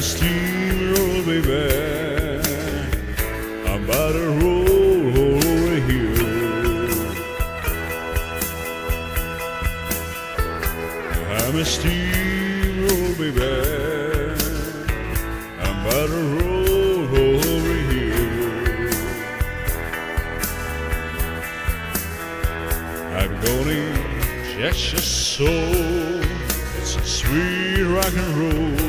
a steamroll, baby. I'm about to roll over here. I'm a steamroll, baby. I'm about to roll over here. I'm gonna inject your soul. It's a sweet rock and roll,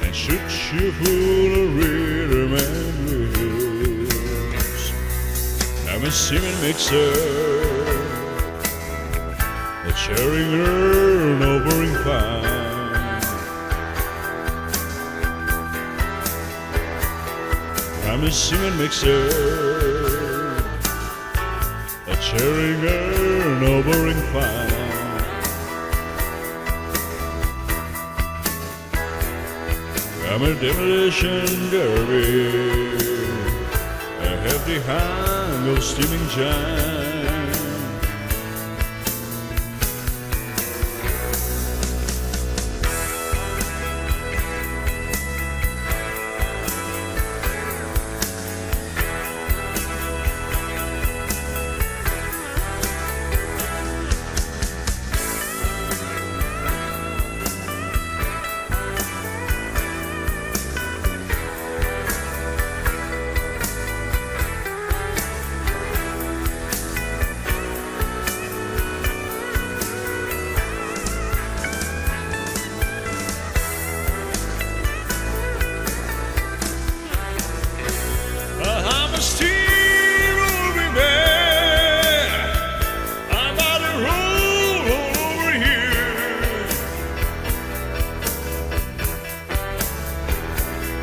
and shoot you full of rhythm and blues. I'm a cement mixer, a cherry girl, no boring fine. I'm a cement mixer, a cherry girl, no boring fine. I'm a demolition derby, a hefty hang of steaming giant. I'm a steamroll, baby. I'm about to roll over here.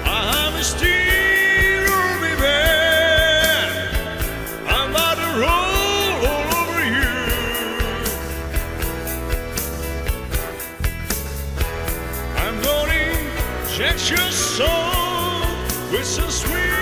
I'm a steamroll, baby. I'm about to roll over here. I'm gonna inject your soul with some sweet